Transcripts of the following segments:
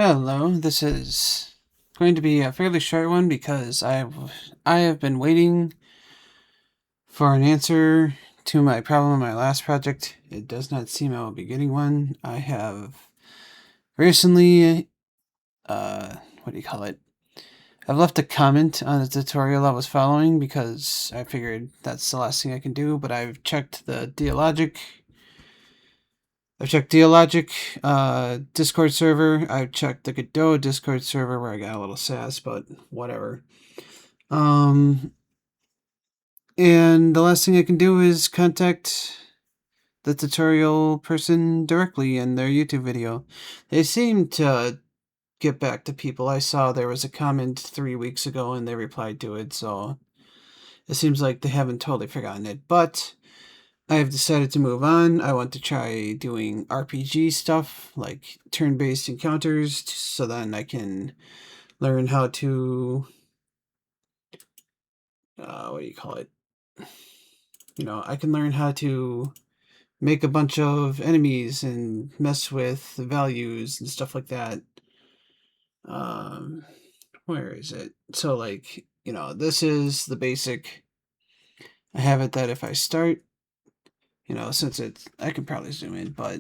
Hello, this is going to be a fairly short one because I have been waiting for an answer to my problem in my last project. It does not seem I will be getting one. I have recently, what do you call it? I've left a comment on the tutorial I was following because I figured that's the last thing I can do, but I've checked the Dealogic Discord server. I've checked the Godot Discord server where I got a little sass, but whatever. And the last thing I can do is contact the tutorial person directly in their YouTube video. They seem to get back to people. I saw there was a comment 3 weeks ago and they replied to it, so it seems like they haven't totally forgotten it. But I have decided to move on. I want to try doing RPG stuff, like turn-based encounters, so then I can learn how to, what do you call it? I can learn how to make a bunch of enemies and mess with the values and stuff like that. Where is it? So, like, this is the basic. I have it that if I start, since I can probably zoom in, but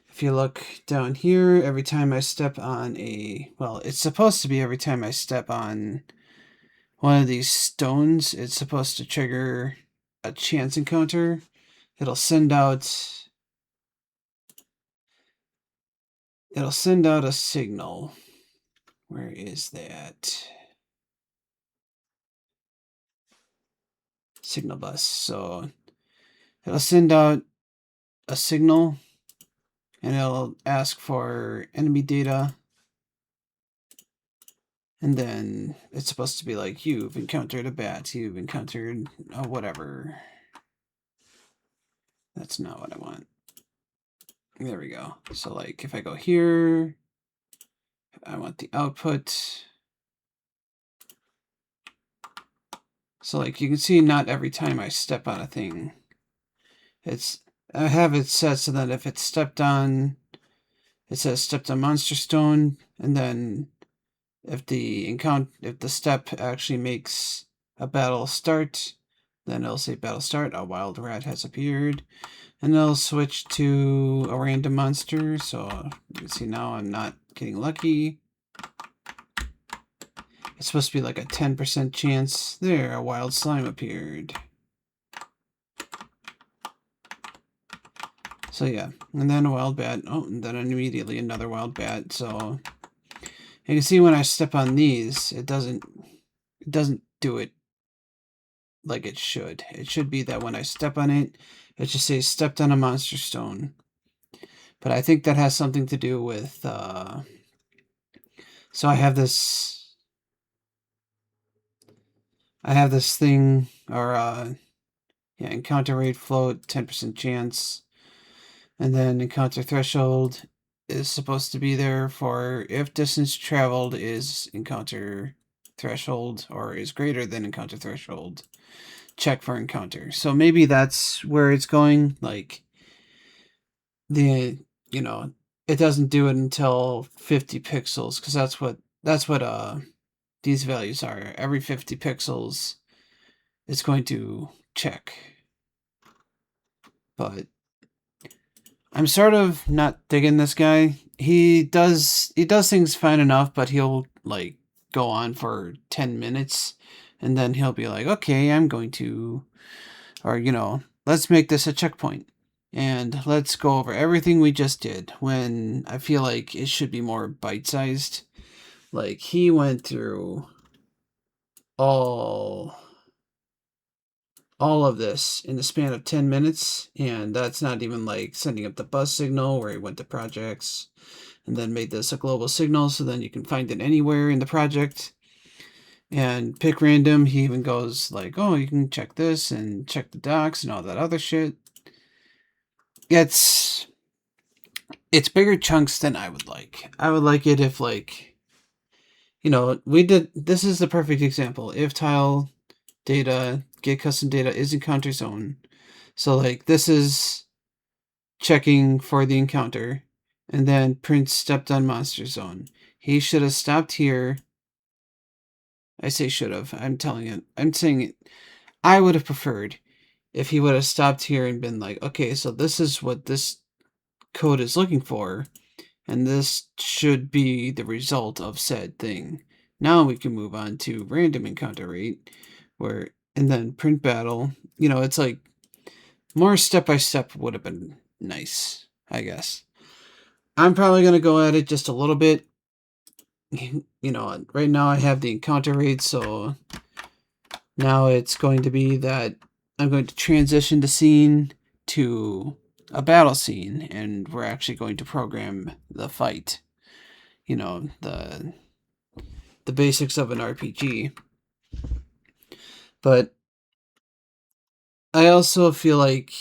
if you look down here, every time I step on it's supposed to be every time I step on one of these stones, it's supposed to trigger a chance encounter. It'll send out a signal. Where is that? Signal bus. So it'll send out a signal and it'll ask for enemy data. And then it's supposed to be like, you've encountered a bat, you've encountered a whatever. That's not what I want. There we go. So like if I go here, I want the output. So like you can see not every time I step on a thing. I have it set so that if it's stepped on, it says stepped on monster stone, and then if the step actually makes a battle start, then it'll say battle start, a wild rat has appeared, and it'll switch to a random monster. So you can see now I'm not getting lucky. It's supposed to be like a 10% chance. There, a wild slime appeared. So yeah, and then a wild bat. Oh, and then immediately another wild bat. So you can see when I step on these, it doesn't do it like it should. It should be that when I step on it, it just says stepped on a monster stone. But I think that has something to do with, so I have this thing, or, encounter rate float, 10% chance. And then encounter threshold is supposed to be there for if distance traveled is encounter threshold or is greater than encounter threshold, check for encounter. So maybe that's where it's going. Like it doesn't do it until 50 pixels because that's what these values are. Every 50 pixels it's going to check. But I'm sort of not digging this guy. He does things fine enough, but he'll like go on for 10 minutes and then he'll be like, okay, I'm going to, or let's make this a checkpoint and let's go over everything we just did, when I feel like it should be more bite-sized. Like he went through all of this in the span of 10 minutes, and that's not even like sending up the bus signal where he went to projects and then made this a global signal so then you can find it anywhere in the project and pick random. He even goes like, oh, you can check this and check the docs and all that other shit. It's bigger chunks than I would like. I would like it if, like, this is the perfect example. If tile data, get custom data is encounter zone. So like this is checking for the encounter. And then Prince stepped on Monster Zone. He should have stopped here. I say should have. I'm saying it. I would have preferred if he would have stopped here and been like, okay, so this is what this code is looking for, and this should be the result of said thing. Now we can move on to random encounter rate, and then print battle. It's like more step by step would have been nice, I guess. I'm probably going to go at it just a little bit. Right now I have the encounter rate, so now it's going to be that I'm going to transition the scene to a battle scene, and we're actually going to program the fight. The basics of an RPG. But I also feel like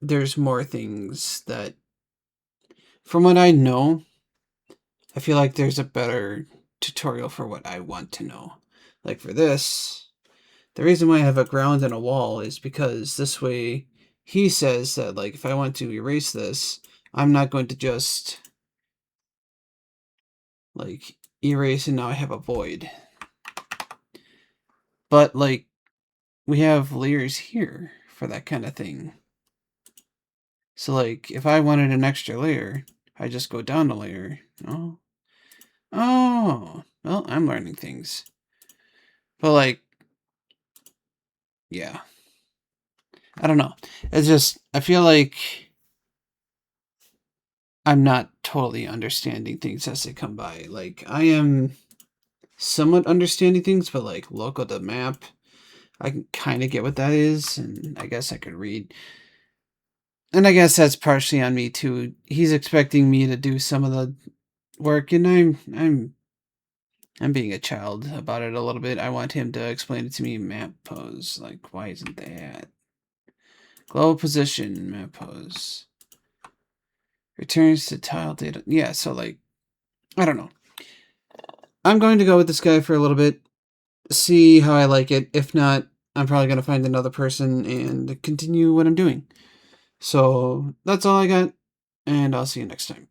there's more things that, from what I know, I feel like there's a better tutorial for what I want to know. Like for this, the reason why I have a ground and a wall is because this way he says that, like, if I want to erase this, I'm not going to just like erase and now I have a void. But like we have layers here for that kind of thing. So like if I wanted an extra layer, I just go down a layer. Oh, well, I'm learning things. But like, yeah. I don't know. It's just, I feel like I'm not totally understanding things as they come by. Like, I am somewhat understanding things, but like local to map, I can kind of get what that is, and I guess I could read. And I guess that's partially on me too. He's expecting me to do some of the work, and I'm being a child about it a little bit. I want him to explain it to me. Map pose, like, why isn't that? Global position, map pose. Returns to tile data. Yeah, so like, I don't know. I'm going to go with this guy for a little bit, see how I like it. If not, I'm probably going to find another person and continue what I'm doing. So that's all I got, and I'll see you next time.